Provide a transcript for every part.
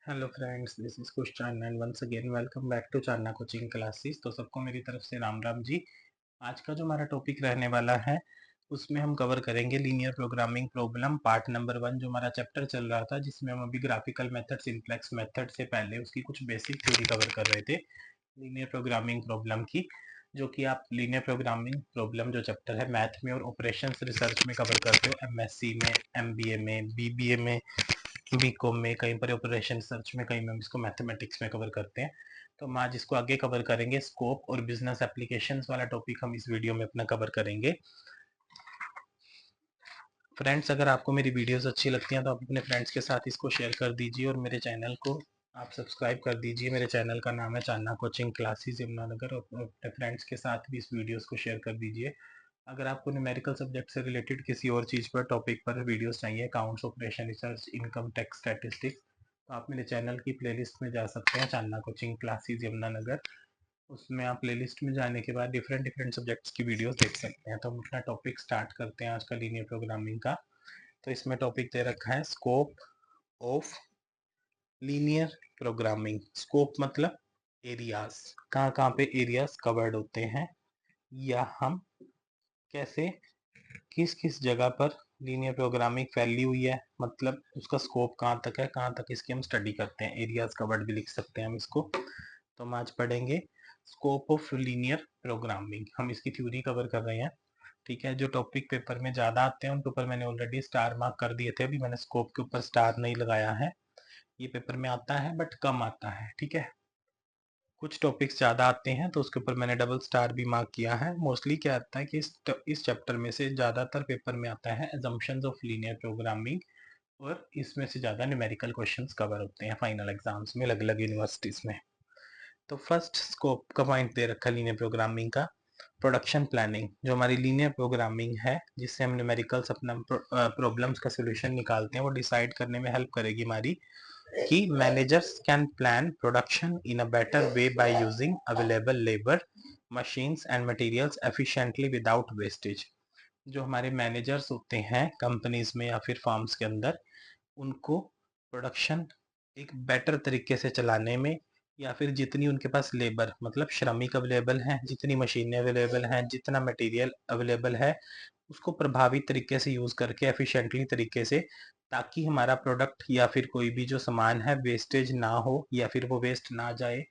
Hello friends, this is Kush Chandna and once again welcome back to Chandna coaching classes. तो सबको मेरी तरफ से राम राम जी। आज का जो हमारा टॉपिक रहने वाला है उसमें हम कवर करेंगे linear programming problem part number 1, जो हमारा चैप्टर चल रहा था जिसमें हम अभी ग्राफिकल मेथड सिंप्लेक्स मेथड से पहले उसकी कुछ बेसिक थ्योरी कवर कर रहे थे लीनियर प्रोग्रामिंग प्रॉब्लम की, जो कि आप लीनियर प्रोग्रामिंग प्रॉब्लम जो चैप्टर है मैथ में और ऑपरेशंस रिसर्च में कवर करते हो, एमएससी में, एमबीए में, बीबीए में, बीकॉम में, कहीं पर ऑपरेशन सर्च में, कहीं में हम इसको मैथमेटिक्स में कवर करते हैं। तो हम आज इसको आगे कवर करेंगे। स्कोप और बिजनेस एप्लीकेशंस वाला टॉपिक हम इस वीडियो में अपना कवर करेंगे। फ्रेंड्स, अगर आपको मेरी वीडियोस अच्छी लगती हैं तो आप अपने फ्रेंड्स के साथ इसको शेयर कर दीजिए और मेरे चैनल को आप सब्सक्राइब कर दीजिए। मेरे चैनल का नाम है चांदना कोचिंग क्लासेस यमुनानगर, और अपने फ्रेंड्स के साथ भी इस वीडियोस को शेयर कर दीजिए। अगर आपको न्यूमेरिकल सब्जेक्ट से रिलेटेड किसी और चीज़ पर टॉपिक पर वीडियोस चाहिए, accounts, operation research, income tax, statistics, तो आप मेरे चैनल की प्लेलिस्ट में जा सकते हैं, चांदना कोचिंग क्लासेस यमुनानगर। उसमें आप प्लेलिस्ट में जाने के बाद डिफरेंट डिफरेंट सब्जेक्ट्स की वीडियोस देख सकते हैं। तो हम अपना टॉपिक स्टार्ट करते हैं आज का लीनियर प्रोग्रामिंग का। तो इसमें टॉपिक दे रखा है scope of linear programming. Scope मतलब एरियाज, कहाँ कहाँ पे एरियाज कवर्ड होते हैं, या हम कैसे किस किस जगह पर लीनियर प्रोग्रामिंग फैली हुई है, मतलब उसका स्कोप कहाँ तक है, कहाँ तक इसकी हम स्टडी करते हैं। एरियाज कवर्ड भी लिख सकते हैं हम इसको। तो हम आज पढ़ेंगे स्कोप ऑफ लीनियर प्रोग्रामिंग। हम इसकी थ्योरी कवर कर रहे हैं, ठीक है। जो टॉपिक पेपर में ज़्यादा आते हैं उनके ऊपर मैंने ऑलरेडी स्टार मार्क कर दिए थे, अभी मैंने स्कोप के ऊपर स्टार नहीं लगाया है। ये पेपर में आता है बट कम आता है, ठीक है। कुछ टॉपिक्स ज़्यादा आते हैं तो उसके ऊपर मैंने डबल स्टार भी मार्क किया है। मोस्टली क्या आता है कि इस चैप्टर में से ज़्यादातर पेपर में आता है एजम्पशंस ऑफ लीनियर प्रोग्रामिंग, और इसमें से ज़्यादा न्यूमेरिकल क्वेश्चंस कवर होते हैं फाइनल एग्जाम्स में अलग अलग यूनिवर्सिटीज़ में। तो फर्स्ट स्कोप का पॉइंट दे रखा लीनियर प्रोग्रामिंग का, प्रोडक्शन प्लानिंग। जो हमारी लीनियर प्रोग्रामिंग है जिससे हम न्यूमेरिकल्स अपना प्रॉब्लम्स का सोल्यूशन निकालते हैं, वो डिसाइड करने में हेल्प करेगी हमारी कि managers can plan production in a better way by using available labor, machines and materials efficiently without wastage। जो हमारे मैनेजर्स होते हैं कंपनीज में या फिर फार्म्स के अंदर, उनको प्रोडक्शन एक बेटर तरीके से चलाने में, या फिर जितनी उनके पास लेबर मतलब श्रमिक अवेलेबल हैं, जितनी मशीनें अवेलेबल हैं, जितना मटेरियल अवेलेबल है, उसको प्रभावी तरीके से यूज़ करके एफिशिएंटली तरीके से, ताकि हमारा प्रोडक्ट या फिर कोई भी जो सामान है वेस्टेज ना हो या फिर वो वेस्ट ना जाए।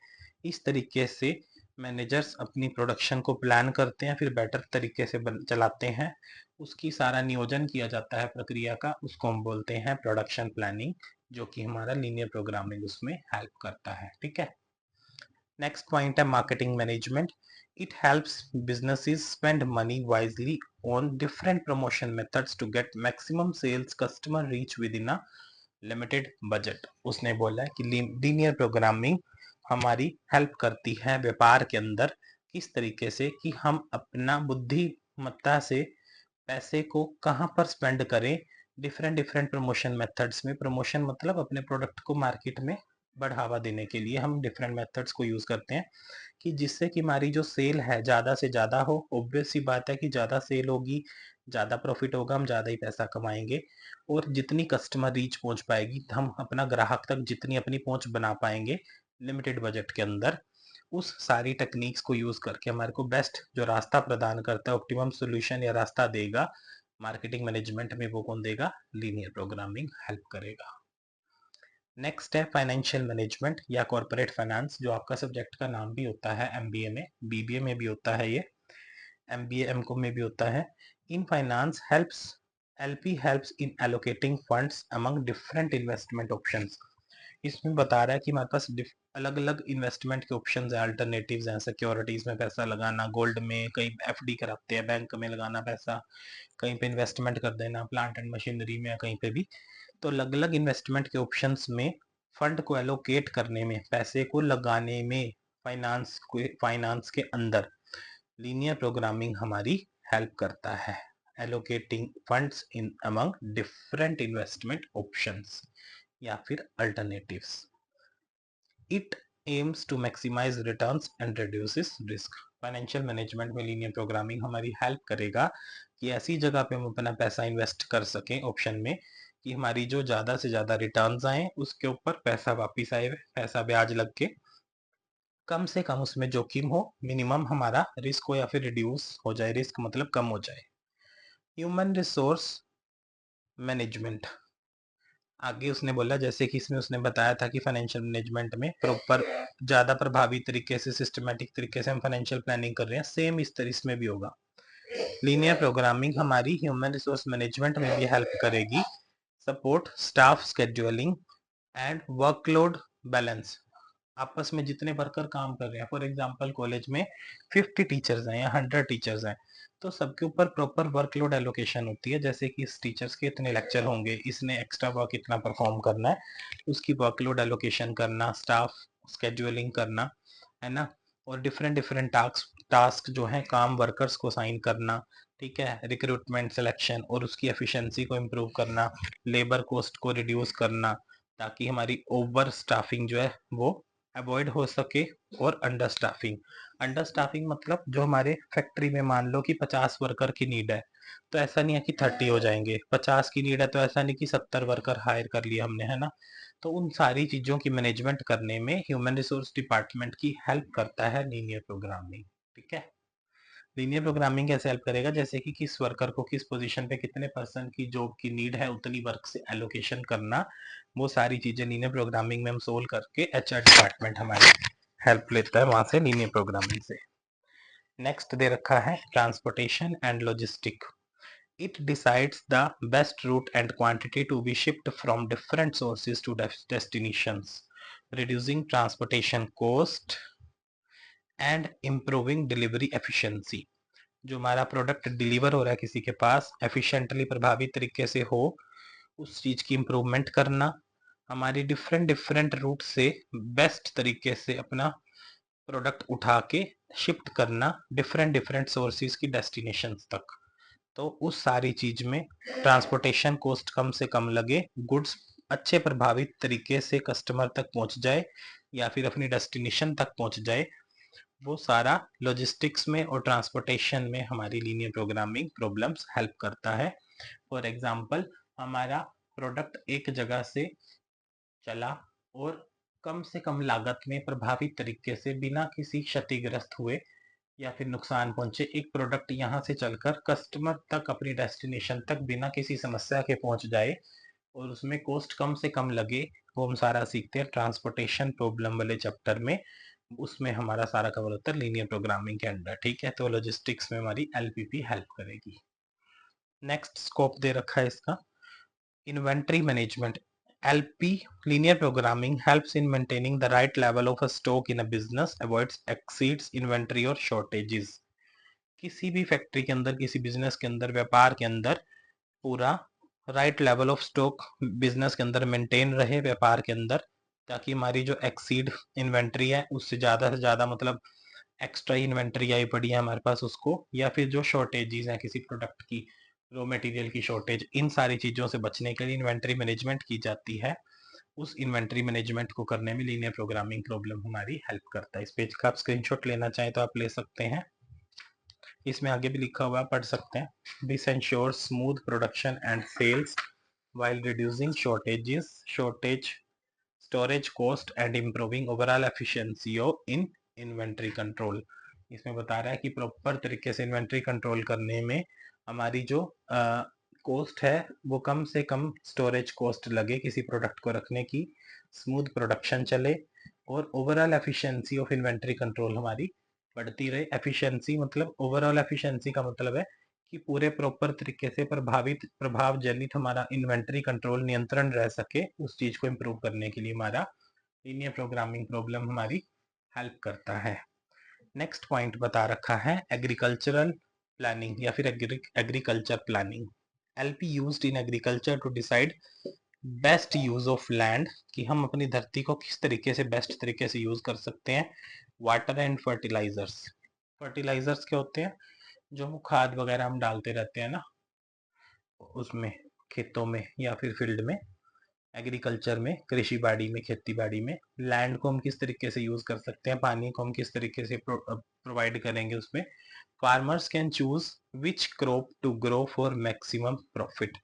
इस तरीके से मैनेजर्स अपनी प्रोडक्शन को प्लान करते हैं, फिर बेटर तरीके से चलाते हैं। उसकी सारा नियोजन किया जाता है प्रक्रिया का, उसको हम बोलते हैं प्रोडक्शन प्लानिंग, जो कि हमारा लीनियर प्रोग्रामिंग उसमें हेल्प करता है, ठीक है। नेक्स्ट पॉइंट है marketing management. It helps businesses spend money wisely on different promotion methods to get maximum sales, customer reach within a limited budget. उसने बोला है कि लीनियर प्रोग्रामिंग हमारी हेल्प करती है व्यापार के अंदर, किस तरीके से कि हम अपना बुद्धिमत्ता से पैसे को कहाँ पर स्पेंड करें डिफरेंट डिफरेंट प्रमोशन मेथड्स में। प्रमोशन मतलब अपने प्रोडक्ट को मार्केट में बढ़ावा देने के लिए हम डिफरेंट मेथड्स को यूज़ करते हैं, कि जिससे कि हमारी जो सेल है ज़्यादा से ज़्यादा हो। ऑब्वियस सी बात है कि ज़्यादा सेल होगी, ज़्यादा प्रॉफिट होगा, हम ज़्यादा ही पैसा कमाएंगे। और जितनी कस्टमर रीच पहुंच पाएगी, हम अपना ग्राहक तक जितनी अपनी पहुंच बना पाएंगे लिमिटेड बजट के अंदर, उस सारी टेक्निक्स को यूज़ करके हमारे को बेस्ट जो रास्ता प्रदान करता है, ऑप्टिमम सोल्यूशन या रास्ता देगा मार्केटिंग मैनेजमेंट में, वो कौन देगा? लीनियर प्रोग्रामिंग हेल्प करेगा। नेक्स्ट है फाइनेंशियल मैनेजमेंट या कॉर्पोरेट फाइनेंस, जो आपका सब्जेक्ट का नाम भी होता है एमबीए में, बीबीए में भी होता है ये, एमबीए एमकॉम में भी होता है। In finance helps LP helps in allocating funds among different investment options. इसमें बता रहा है कि हमारे पास अलग अलग इन्वेस्टमेंट के ऑप्शंस हैं, अल्टरनेटिव्स हैं। सिक्योरिटीज में पैसा लगाना, गोल्ड में, कहीं एफडी कराते हैं, बैंक में लगाना पैसा, कहीं पे इन्वेस्टमेंट कर देना प्लांट एंड मशीनरी में, या कहीं पे भी। तो अलग अलग इन्वेस्टमेंट के ऑप्शंस में फंड को एलोकेट करने में, पैसे को लगाने में, फाइनेंस के अंदर लीनियर प्रोग्रामिंग हमारी हेल्प करता है। Allocating funds in among different investment options या फिर अल्टरनेटिव्स। It aims to maximise returns and reduces risk. Financial management में लीनियर प्रोग्रामिंग हमारी हेल्प करेगा कि ऐसी जगह पे हम अपना पैसा इन्वेस्ट कर सकें ऑप्शन में, कि हमारी जो ज़्यादा से ज़्यादा रिटर्न्स आए, उसके ऊपर पैसा वापिस आए, पैसा ब्याज लग के कम से कम उसमें जोखिम हो, मिनिमम हमारा रिस्क हो या फिर रिड्यूस हो जाए, रिस्क मतलब कम हो जाए। ह्यूमन रिसोर्स मैनेजमेंट, आगे उसने बोला जैसे कि इसमें उसने बताया था कि फाइनेंशियल मैनेजमेंट में प्रॉपर ज़्यादा प्रभावी तरीके से, सिस्टमेटिक तरीके से हम फाइनेंशियल प्लानिंग कर रहे हैं, सेम इस तरह इसमें भी होगा। लीनियर प्रोग्रामिंग हमारी ह्यूमन रिसोर्स मैनेजमेंट में भी हेल्प करेगी। Support staff scheduling and workload balance, आपस में जितने वर्कर काम कर रहे हैं, फॉर एग्जांपल कॉलेज में 50 टीचर्स हैं या 100 टीचर्स हैं, तो सबके ऊपर प्रॉपर वर्कलोड एलोकेशन होती है, जैसे कि इस टीचर्स के इतने लेक्चर होंगे, इसने एक्स्ट्रा वर्क इतना परफॉर्म करना है, उसकी वर्कलोड एलोकेशन करना, स्टाफ स्केड्यूलिंग करना, है ना, और डिफरेंट डिफरेंट टास्क जो है काम वर्कर्स को साइन करना, ठीक है, रिक्रूटमेंट सिलेक्शन और उसकी एफिशिएंसी को इम्प्रूव करना, लेबर कॉस्ट को रिड्यूस करना, ताकि हमारी ओवर स्टाफिंग जो है वो अवॉइड हो सके। और अंडर स्टाफिंग मतलब जो हमारे फैक्ट्री में मान लो कि 50 वर्कर की नीड है, तो ऐसा नहीं है कि 30 हो जाएंगे, 50 की नीड है तो ऐसा नहीं कि 70 वर्कर हायर कर लिए हमने, है ना। तो उन सारी चीज़ों की मैनेजमेंट करने में ह्यूमन रिसोर्स डिपार्टमेंट की हेल्प करता है लीनियर प्रोग्रामिंग, ठीक है। लीनियर प्रोग्रामिंग कैसे हेल्प करेगा, जैसे कि किस वर्कर को किस पोजीशन पे कितने परसेंट की जॉब की नीड है, उतनी वर्क से एलोकेशन करना, वो सारी चीजें लीनियर प्रोग्रामिंग में हम सोल्व करके एचआर डिपार्टमेंट हमारी हेल्प लेता है वहां से लीनियर प्रोग्रामिंग से। नेक्स्ट दे रखा है transportation and logistic, it decides the best route and quantity to be shipped from different sources to destinations, reducing transportation cost and improving delivery efficiency। जो हमारा प्रोडक्ट डिलीवर हो रहा है किसी के पास, एफिशिएंटली प्रभावी तरीके से हो, उस चीज की इम्प्रूवमेंट करना, हमारी डिफरेंट डिफरेंट रूट से बेस्ट तरीके से अपना प्रोडक्ट उठा के शिफ्ट करना डिफरेंट डिफरेंट सोर्सेज की डेस्टिनेशन तक। तो उस सारी चीज में ट्रांसपोर्टेशन कॉस्ट कम से कम लगे, गुड्स अच्छे प्रभावित तरीके से कस्टमर तक पहुंच जाए या फिर अपनी डेस्टिनेशन तक पहुंच जाए, वो सारा लॉजिस्टिक्स में और ट्रांसपोर्टेशन में हमारी लीनियर प्रोग्रामिंग प्रॉब्लम्स हेल्प करता है। फॉर एग्जांपल हमारा प्रोडक्ट एक जगह से चला और कम से कम लागत में प्रभावी तरीके से बिना किसी क्षतिग्रस्त हुए या फिर नुकसान पहुंचे एक प्रोडक्ट यहाँ से चलकर कस्टमर तक अपनी डेस्टिनेशन तक बिना किसी समस्या के पहुंच जाए और उसमें कॉस्ट कम से कम लगे, वो हम सारा सीखते हैं ट्रांसपोर्टेशन प्रॉब्लम वाले चैप्टर में। उसमें हमारा सारा कवर होता है लीनियर प्रोग्रामिंग के अंडर, ठीक है। तो लॉजिस्टिक्स में हमारी एलपीपी हेल्प करेगी। नेक्स्ट स्कोप दे रखा है इसका inventory management. LP linear programming helps in maintaining the right level of a stock in a business, avoids exceeds inventory और शॉर्टेजेस। किसी भी फैक्ट्री के अंदर, किसी बिजनेस के अंदर, व्यापार के अंदर पूरा right level of stock business के अंदर मेंटेन रहे, व्यापार के अंदर, ताकि हमारी जो एक्सीड इन्वेंट्री है उससे ज़्यादा से ज़्यादा, मतलब एक्स्ट्रा इन्वेंट्री आई पड़ी है हमारे पास उसको, या फिर जो शॉर्टेजेस हैं किसी प्रोडक्ट की, रॉ मटेरियल की शॉर्टेज, इन सारी चीज़ों से बचने के लिए इन्वेंट्री मैनेजमेंट की जाती है। उस इन्वेंट्री मैनेजमेंट को करने में लीनियर प्रोग्रामिंग प्रॉब्लम हमारी हेल्प करता है। इस पेज का आप स्क्रीनशॉट लेना चाहें तो आप ले सकते हैं, इसमें आगे भी लिखा हुआ पढ़ सकते हैं। This ensures smooth production and sales while reducing shortage storage cost and improving overall efficiency in inventory control। इसमें बता रहा है कि प्रॉपर तरीके से इन्वेंट्री कंट्रोल करने में हमारी जो कॉस्ट है वो कम से कम स्टोरेज कॉस्ट लगे किसी प्रोडक्ट को रखने की, स्मूथ प्रोडक्शन चले और overall efficiency of inventory control हमारी बढ़ती रहे। एफिशिएंसी मतलब, ओवरऑल एफिशिएंसी का मतलब है कि पूरे प्रॉपर तरीके से प्रभाव जनित हमारा इन्वेंट्री कंट्रोल नियंत्रण रह सके, उस चीज को इम्प्रूव करने के लिए हमारा लीनियर प्रोग्रामिंग प्रॉब्लम हमारी हेल्प करता है। नेक्स्ट पॉइंट बता रखा है एग्रीकल्चरल प्लानिंग या फिर agriculture planning. LP used in agriculture to decide best use of land, कि हम अपनी धरती को किस तरीके से बेस्ट तरीके से यूज कर सकते हैं। वाटर एंड फर्टिलाइजर्स, फर्टिलाइजर्स क्या होते हैं, जो वो खाद वगैरह हम डालते रहते हैं ना उसमें, खेतों में या फिर फील्ड में, एग्रीकल्चर में, कृषि बाड़ी में, खेती बाड़ी में। लैंड को हम किस तरीके से यूज कर सकते हैं, पानी को हम किस तरीके से प्रोवाइड करेंगे उसमें। Farmers can choose which crop to grow for maximum profit,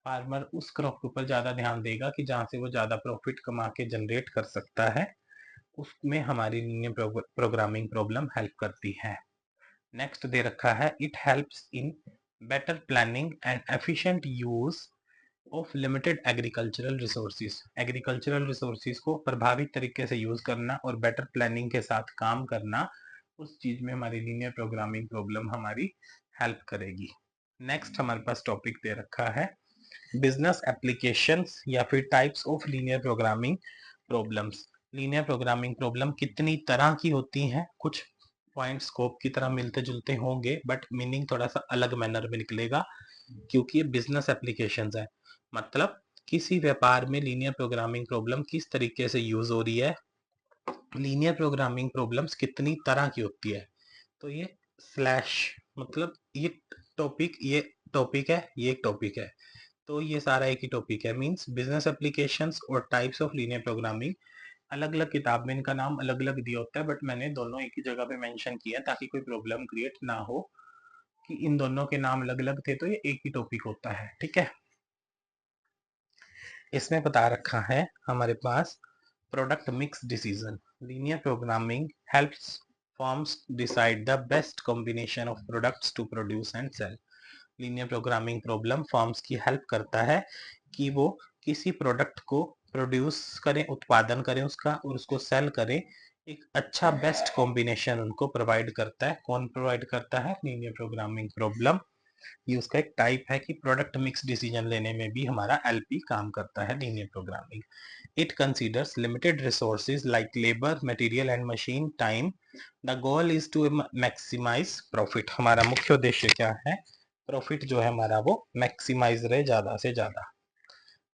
farmer उस क्रॉप के ऊपर ज़्यादा ध्यान देगा कि जहाँ से वो ज़्यादा प्रॉफिट कमा के जनरेट कर सकता है, उसमें हमारी लीनियर प्रोग्रामिंग प्रॉब्लम हेल्प करती है। नेक्स्ट दे रखा है, it helps in better planning and efficient use of limited agricultural resources. Agricultural resources को प्रभावी तरीके से यूज करना और बेटर प्लानिंग के साथ काम करना, उस चीज में हमारी लीनियर प्रोग्रामिंग प्रॉब्लम हमारी हेल्प करेगी। नेक्स्ट हमारे पास टॉपिक दे रखा है बिजनेस एप्लीकेशंस या फिर types of linear programming problems. Linear programming problem कितनी तरह की होती हैं, कुछ पॉइंट स्कोप की तरह मिलते जुलते होंगे बट मीनिंग थोड़ा सा अलग मैनर में निकलेगा, क्योंकि ये बिजनेस एप्लीकेशंस है। मतलब किसी व्यापार में लीनियर प्रोग्रामिंग प्रॉब्लम किस तरीके से यूज हो रही है, लीनियर प्रोग्रामिंग प्रॉब्लम्स कितनी तरह की होती है। तो ये स्लैश मतलब ये टॉपिक है, ये एक टॉपिक है, तो ये सारा एक ही टॉपिक है। मींस बिजनेस एप्लीकेशंस और टाइप्स ऑफ लीनियर प्रोग्रामिंग, अलग अलग किताब में इनका नाम अलग अलग दिया होता है, बट मैंने दोनों एक ही जगह पे मेंशन किया ताकि कोई प्रॉब्लम क्रिएट ना हो कि इन दोनों के नाम अलग अलग थे, तो ये एक ही टॉपिक होता है। ठीक है, इसमें बता रखा है हमारे पास product mix decision. Linear programming helps firms decide the best combination of products to produce and sell. Linear programming problem firms की हेल्प करता है कि वो किसी प्रोडक्ट को प्रोड्यूस करें, उत्पादन करें उसका, और उसको सेल करें। एक अच्छा बेस्ट कॉम्बिनेशन उनको प्रोवाइड करता है। कौन प्रोवाइड करता है? Linear programming problem. ये उसका एक टाइप है कि प्रोडक्ट मिक्स डिसीजन लेने में भी हमारा एलपी काम करता है, linear programming. It considers limited resources like labour, material and machine time. The goal is to maximise profit. हमारा मुख्य उद्देश्य क्या है? प्रॉफिट जो है हमारा वो मैक्सिमाइज रहे, ज्यादा से ज्यादा।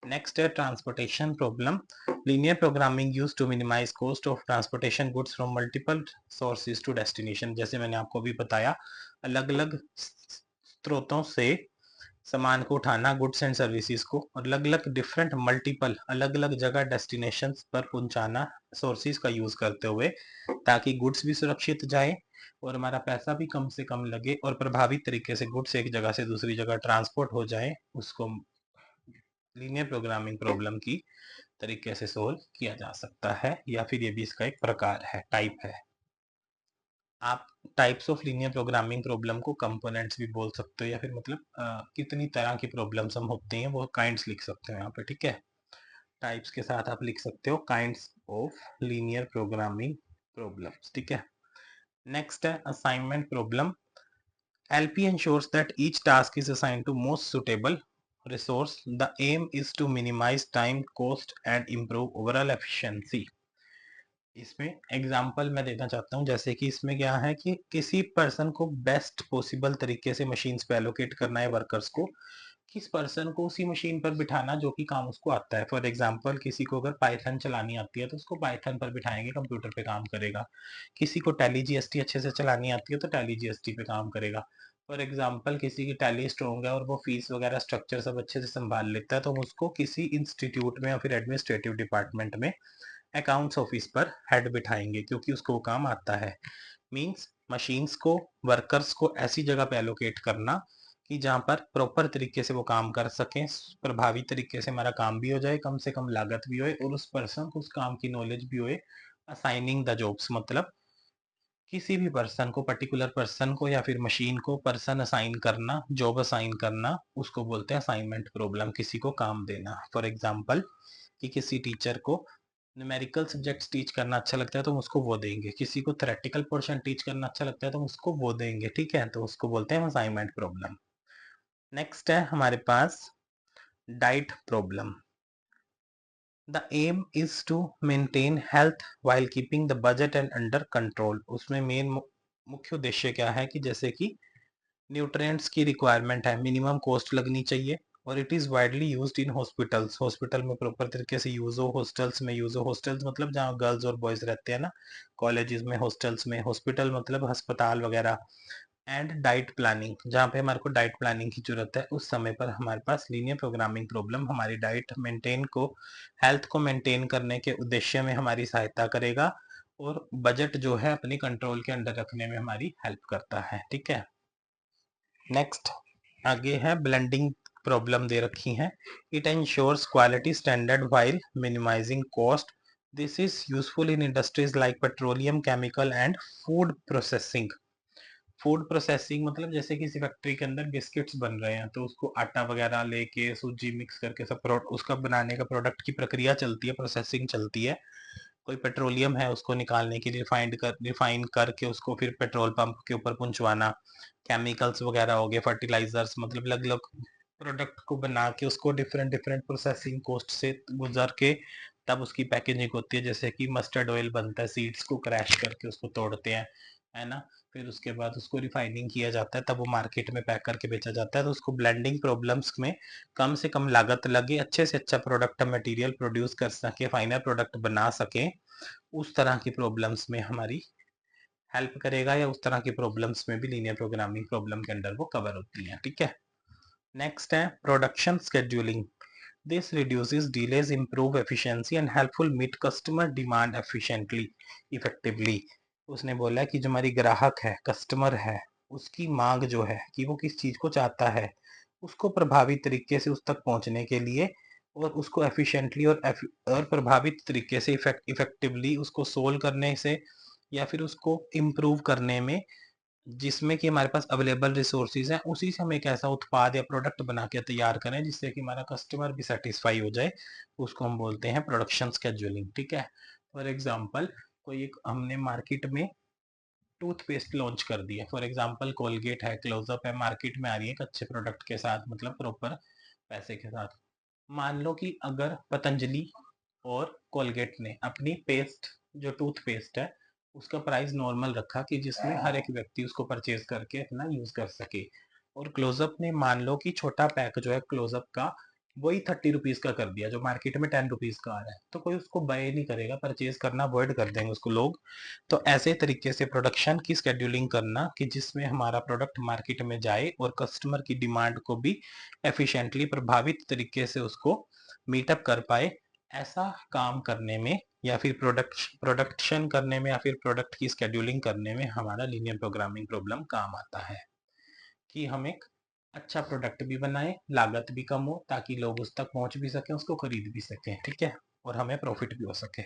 नेक्स्ट है transportation problem. Linear programming use to minimise cost of transportation goods from multiple sources to destination. जैसे मैंने आपको भी बताया, अलग अलग स्रोतों से सामान को उठाना, गुड्स एंड सर्विसेज को, और अलग अलग डिफरेंट मल्टीपल अलग अलग जगह डेस्टिनेशन पर पहुंचाना सोर्सेज का यूज करते हुए, ताकि गुड्स भी सुरक्षित जाए और हमारा पैसा भी कम से कम लगे और प्रभावी तरीके से गुड्स एक जगह से दूसरी जगह ट्रांसपोर्ट हो जाए, उसको लीनियर प्रोग्रामिंग प्रॉब्लम की तरीके से सोल्व किया जा सकता है, या फिर ये भी इसका एक प्रकार है, टाइप है। आप types of linear programming problem को कंपोनेंट्स भी बोल सकते हो, या फिर मतलब कितनी तरह की प्रॉब्लम्स हम होते हैं वो काइंड्स लिख सकते हो यहाँ पे। ठीक है, टाइप्स के साथ आप लिख सकते हो kinds of linear programming problems. ठीक है, नेक्स्ट है assignment problem. LP ensures that each task is assigned to most suitable resource. The aim is to minimize time, cost and improve overall efficiency. इसमें एग्जाम्पल मैं देना चाहता हूँ, जैसे कि इसमें क्या है कि किसी पर्सन को बेस्ट पॉसिबल तरीके से मशीन्स पे एलोकेट करना है, वर्कर्स को, किस पर्सन को उसी मशीन पर बिठाना जो कि काम उसको आता है। फॉर एग्जाम्पल, किसी को अगर पाइथन चलानी आती है तो उसको पाइथन पर बिठाएंगे, कंप्यूटर पे काम करेगा। किसी को टैली जीएसटी अच्छे से चलानी आती है तो टैली जीएसटी पे काम करेगा। फॉर एग्जाम्पल, किसी की टैली स्ट्रॉन्ग है और वो फीस वगैरह स्ट्रक्चर सब अच्छे से संभाल लेता है, तो हम उसको किसी इंस्टीट्यूट में या फिर एडमिनिस्ट्रेटिव डिपार्टमेंट में अकाउंट्स ऑफिस पर हेड बिठाएंगे, क्योंकि उसको वो काम आता है। मींस मशीन्स को, वर्कर्स को ऐसी जगह पे एलोकेट करना कि जहां पर प्रॉपर तरीके से वो काम कर सकें, प्रभावी तरीके से हमारा काम भी हो जाए, कम से कम लागत भी होए और उस पर्सन को उस काम की नॉलेज भी होए। असाइनिंग द जॉब्स मतलब किसी भी पर्सन को, पर्टिकुलर पर्सन को या फिर मशीन को पर्सन असाइन करना, जॉब असाइन करना, उसको बोलते हैं असाइनमेंट प्रॉब्लम, किसी को काम देना। फॉर एग्जाम्पल, कि किसी टीचर को न्यूमेरिकल सब्जेक्ट्स टीच करना अच्छा लगता है तो हम उसको वो देंगे, किसी को थ्योरेटिकल पोर्शन टीच करना अच्छा लगता है तो हम उसको वो देंगे। ठीक है, तो उसको बोलते हैं असाइनमेंट प्रॉब्लम। नेक्स्ट है हमारे पास diet problem. The aim is to maintain health while keeping the budget and under control. उसमें मेन मुख्य उद्देश्य क्या है कि जैसे कि न्यूट्रिएंट्स की रिक्वायरमेंट है, मिनिमम कॉस्ट लगनी चाहिए, और it is widely used in hospitals. Hospital में प्रॉपर तरीके से यूज हो, हॉस्टल्स में यूज हो। हॉस्टल्स मतलब जहाँ गर्ल्स और बॉयज रहते हैं ना, कॉलेजेस में हॉस्टल्स में, हॉस्पिटल मतलब अस्पताल वगैरह। एंड डाइट प्लानिंग, जहाँ पे हमारे को डाइट प्लानिंग की जरूरत है, उस समय पर हमारे पास लीनियर प्रोग्रामिंग प्रॉब्लम हमारी डाइट मेंटेन को, हेल्थ को मेंटेन करने के उद्देश्य में हमारी सहायता करेगा, और बजट जो है अपनी कंट्रोल के अंडर रखने में हमारी हेल्प करता है। ठीक है, नेक्स्ट आगे है ब्लेंडिंग प्रॉब्लम दे रखी हैं। It ensures quality standard while minimising cost. This is useful in industries like petroleum, chemical and food processing. Food processing मतलब जैसे किसी फैक्ट्री के अंदर बिस्किट्स बन रहे हैं, तो उसको आटा वगैरह लेके सूजी मिक्स करके सब उसका बनाने का प्रोडक्ट की प्रक्रिया चलती है, प्रोसेसिंग चलती है। कोई पेट्रोलियम है, उसको निकालने के लिए रिफाइन करके उसको फिर पेट्रोल पंप के ऊपर पहुंचवाना। केमिकल्स वगैरह हो गए, फर्टिलाइजर्स, मतलब अलग अलग प्रोडक्ट को बना के उसको डिफरेंट डिफरेंट प्रोसेसिंग कोस्ट से गुजर के तब उसकी पैकेजिंग होती है। जैसे कि मस्टर्ड ऑयल बनता है, सीड्स को क्रैश करके उसको तोड़ते हैं, है ना। फिर उसके बाद उसको रिफाइनिंग किया जाता है, तब वो मार्केट में पैक करके बेचा जाता है। तो उसको ब्लेंडिंग प्रॉब्लम्स में कम से कम लागत लगे, अच्छे से अच्छा प्रोडक्ट मटेरियल प्रोड्यूस कर सके, फाइनल प्रोडक्ट बना सके, उस तरह की प्रॉब्लम्स में हमारी हेल्प करेगा, या उस तरह की प्रॉब्लम्स में भी लीनियर प्रोग्रामिंग प्रॉब्लम के अंदर वो कवर होती हैं। ठीक है। नेक्स्ट है production scheduling. This reduces delays, improve efficiency and helpful meet customer demand efficiently effectively. उसने बोला कि जो हमारी ग्राहक है, कस्टमर है, उसकी मांग जो है कि वो किस चीज़ को चाहता है, उसको प्रभावी तरीके से उस तक पहुंचने के लिए और उसको एफिशिएंटली और प्रभावित तरीके से इफेक्टिवली उसको सोल्व करने से या फिर उसको इम्प्रूव करने में, जिसमें कि हमारे पास अवेलेबल रिसोर्सेज हैं, उसी से हम एक ऐसा उत्पाद या प्रोडक्ट बना के तैयार करें जिससे कि हमारा कस्टमर भी सेटिस्फाई हो जाए, उसको हम बोलते हैं प्रोडक्शन स्केड्यूलिंग। ठीक है। फॉर एग्जांपल, कोई एक हमने मार्केट में टूथपेस्ट लॉन्च कर दिया, फॉर एग्जांपल कोलगेट है, क्लोजअप है, मार्केट में आ रही है एक अच्छे प्रोडक्ट के साथ, मतलब प्रॉपर पैसे के साथ। मान लो कि अगर पतंजलि और कोलगेट ने अपनी पेस्ट, जो टूथपेस्ट है, उसका प्राइस नॉर्मल रखा कि जिसमें हर एक व्यक्ति उसको परचेज करके अपना यूज कर सके, और क्लोजअप ने मान लो कि छोटा पैक जो है क्लोजअप का वही 30 रुपीज का कर दिया, जो मार्केट में 10 रुपीज का आ रहा है, तो कोई उसको बाय नहीं करेगा, परचेज करना अवॉइड कर देंगे उसको लोग। तो ऐसे तरीके से प्रोडक्शन की स्केड्यूलिंग करना कि जिसमें हमारा प्रोडक्ट मार्केट में जाए और कस्टमर की डिमांड को भी एफिशिएंटली, प्रभावित तरीके से उसको मीटअप कर पाए, ऐसा काम करने में या फिर प्रोडक्शन करने में या फिर प्रोडक्ट की स्केड्यूलिंग करने में हमारा लीनियर प्रोग्रामिंग प्रॉब्लम काम आता है, कि हम एक अच्छा प्रोडक्ट भी बनाएं, लागत भी कम हो, ताकि लोग उस तक पहुंच भी सकें, उसको खरीद भी सकें। ठीक है। और हमें प्रॉफिट भी हो सके।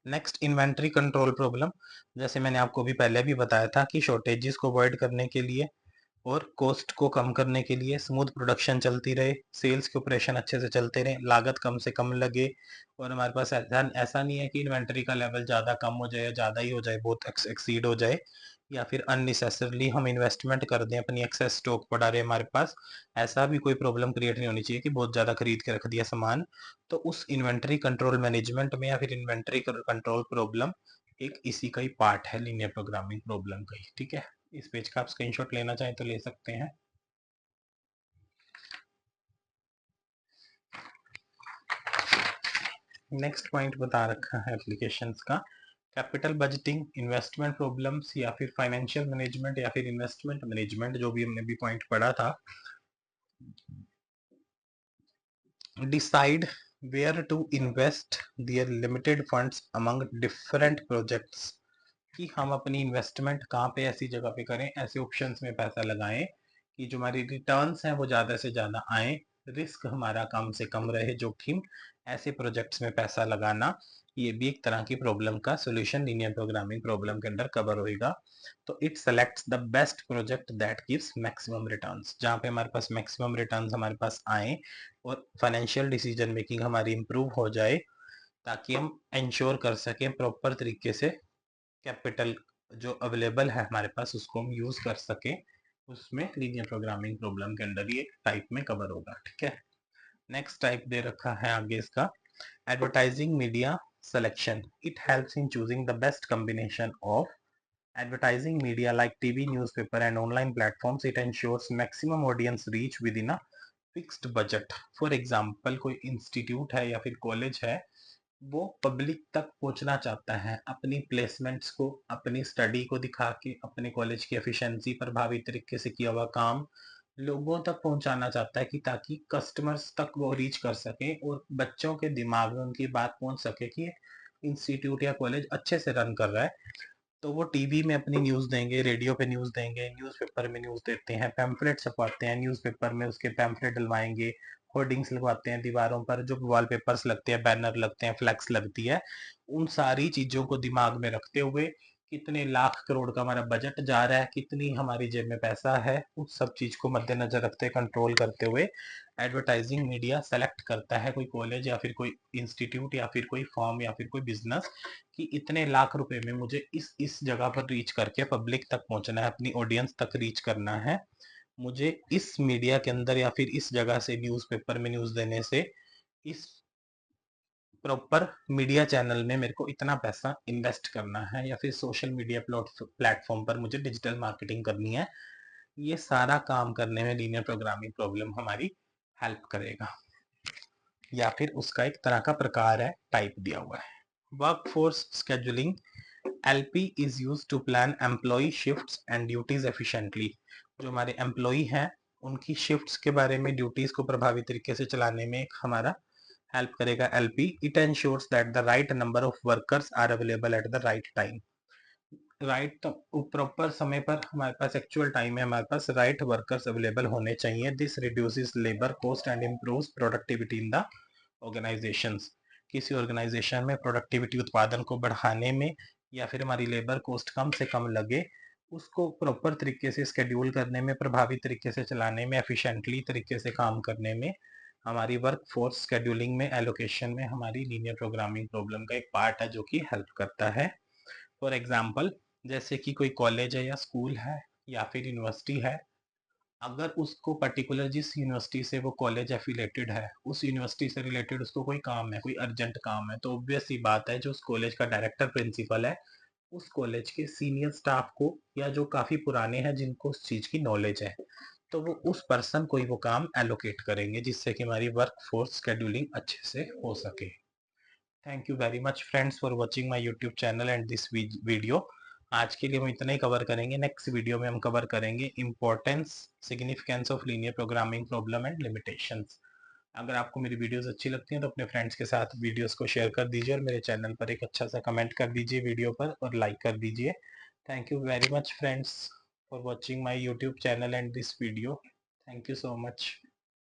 Next, inventory control problem. जैसे मैंने आपको भी पहले भी बताया था कि शॉर्टेजेस को अवॉइड करने के लिए और कॉस्ट को कम करने के लिए स्मूथ प्रोडक्शन चलती रहे, सेल्स के ऑपरेशन अच्छे से चलते रहे, लागत कम से कम लगे, और हमारे पास ऐसा ऐसा नहीं है कि इन्वेंटरी का लेवल ज़्यादा कम हो जाए या ज़्यादा ही हो जाए, बहुत एक्सीड हो जाए, या फिर अननेसेसरली हम इन्वेस्टमेंट कर दें, अपनी एक्सेस स्टॉक पड़ा रहे हमारे पास। ऐसा भी कोई प्रॉब्लम क्रिएट नहीं होनी चाहिए कि बहुत ज़्यादा खरीद के रख दिया सामान। तो उस इन्वेंटरी कंट्रोल मैनेजमेंट में या फिर इन्वेंटरी कंट्रोल प्रॉब्लम एक इसी का ही पार्ट है, लीनियर प्रोग्रामिंग प्रॉब्लम का ही। ठीक है। इस पेज का आप स्क्रीनशॉट लेना चाहें तो ले सकते हैं। नेक्स्ट पॉइंट बता रखा है एप्लीकेशंस का, कैपिटल बजटिंग, इन्वेस्टमेंट प्रॉब्लम्स, या फिर फाइनेंशियल मैनेजमेंट, या फिर इन्वेस्टमेंट मैनेजमेंट, जो भी हमने भी पॉइंट पढ़ा था। Decide where to invest their limited funds among different projects, कि हम अपनी इन्वेस्टमेंट कहाँ पे ऐसी जगह पे करें, ऐसे ऑप्शंस में पैसा लगाएं कि जो हमारी रिटर्न्स हैं वो ज़्यादा से ज़्यादा आए, रिस्क हमारा कम से कम रहे, जोखिम। ऐसे प्रोजेक्ट्स में पैसा लगाना, ये भी एक तरह की प्रॉब्लम का सोल्यूशन लीनियर प्रोग्रामिंग प्रॉब्लम के अंदर कवर होएगा। तो it selects the best project that gives maximum returns, जहाँ पे हमारे पास मैक्सिमम रिटर्न्स हमारे पास आए और फाइनेंशियल डिसीजन मेकिंग हमारी इंप्रूव हो जाए, ताकि हम इंश्योर कर सकें प्रॉपर तरीके से कैपिटल जो अवेलेबल है हमारे पास उसको हम यूज कर सके, उसमें लीनियर प्रोग्रामिंग प्रॉब्लम के अंदर ये टाइप में कवर होगा। ठीक है। नेक्स्ट टाइप दे रखा है आगे इसका, advertising media selection. It helps in choosing the best combination of advertising media like TV, newspaper and online platforms. It ensures maximum audience reach within a fixed budget. For example, कोई institute है या फिर college है, वो public तक पहुंचना चाहता है अपनी प्लेसमेंट्स को, अपनी स्टडी को दिखा के, अपने कॉलेज की एफिशिएंसी, प्रभावी तरीके से किया हुआ काम लोगों तक पहुंचाना चाहता है, कि ताकि कस्टमर्स तक वो रीच कर सके और बच्चों के दिमाग में उनकी बात पहुंच सके कि इंस्टीट्यूट या कॉलेज अच्छे से रन कर रहा है। तो वो टीवी में अपनी न्यूज़ देंगे, रेडियो पे न्यूज़ देंगे, न्यूज़पेपर में न्यूज़ देते हैं, पैम्फलेट छपवाते हैं, न्यूज़पेपर में उसके पैम्फलेट डलवाएँगे, होर्डिंग्स लगवाते हैं दीवारों पर, जो वॉलपेपर्स लगते हैं, बैनर लगते हैं, फ्लेक्स लगती है। उन सारी चीज़ों को दिमाग में रखते हुए कितने लाख करोड़ का हमारा बजट जा रहा है, कितनी हमारी जेब में पैसा है, उस सब चीज़ को मद्देनज़र रखते कंट्रोल करते हुए एडवर्टाइजिंग मीडिया सेलेक्ट करता है कोई कॉलेज या फिर कोई इंस्टीट्यूट या फिर कोई फर्म या फिर कोई बिजनेस कि इतने लाख रुपए में मुझे इस जगह पर रीच करके पब्लिक तक पहुंचना है, अपनी ऑडियंस तक रीच करना है। मुझे इस मीडिया के अंदर या फिर इस जगह से न्यूज़पेपर में न्यूज़ देने से इस प्रॉपर मीडिया चैनल में मेरे को इतना पैसा इन्वेस्ट करना है या फिर सोशल मीडिया प्लेटफॉर्म पर मुझे डिजिटल मार्केटिंग करनी है। ये सारा काम करने में लीनियर प्रोग्रामिंग प्रॉब्लम हमारी हेल्प करेगा, या फिर उसका एक तरह का प्रकार है, टाइप दिया हुआ है। Workforce scheduling, LP is use to plan employ shifts and duties efficiently. जो हमारे एम्प्लॉय हैं उनकी शिफ्ट्स के बारे में, ड्यूटीज को प्रभावी तरीके से चलाने में एक हमारा हेल्प करेगा LP. It ensures that the right number of workers are available at the right time. Right proper समय पर हमारे पास एक्चुअल टाइम है, हमारे पास राइट वर्कर्स अवेलेबल होने चाहिए। This reduces labour cost and improves productivity in the organisations. किसी organisation में productivity, उत्पादन को बढ़ाने में या फिर हमारी लेबर कॉस्ट कम से कम लगे, उसको प्रॉपर तरीके से स्केड्यूल करने में, प्रभावी तरीके से चलाने में, एफिशिएंटली तरीके से काम करने में हमारी वर्क फोर्स स्केड्यूलिंग में, एलोकेशन में हमारी लीनियर प्रोग्रामिंग प्रॉब्लम का एक पार्ट है जो कि हेल्प करता है। फॉर एग्जाम्पल, जैसे कि कोई कॉलेज है या स्कूल है या फिर यूनिवर्सिटी है, अगर उसको पर्टिकुलर जिस यूनिवर्सिटी से वो कॉलेज एफिलेटेड है, उस यूनिवर्सिटी से रिलेटेड उसको कोई काम है, कोई अर्जेंट काम है, तो ऑब्वियस सी बात है जो उस कॉलेज का डायरेक्टर प्रिंसिपल है, उस कॉलेज के सीनियर स्टाफ को या जो काफ़ी पुराने हैं जिनको उस चीज़ की नॉलेज है, तो वो उस पर्सन को ही वो काम एलोकेट करेंगे जिससे कि हमारी वर्क फोर्स शेड्यूलिंग अच्छे से हो सके। Thank you very much friends for watching my YouTube channel and this video. आज के लिए हम इतना ही कवर करेंगे। नेक्स्ट वीडियो में हम कवर करेंगे importance, significance of linear programming problem and limitations. अगर आपको मेरी वीडियोस अच्छी लगती हैं तो अपने फ्रेंड्स के साथ वीडियोस को शेयर कर दीजिए और मेरे चैनल पर एक अच्छा सा कमेंट कर दीजिए वीडियो पर और लाइक कर दीजिए। Thank you very much friends for watching my YouTube channel and this video. Thank you so much.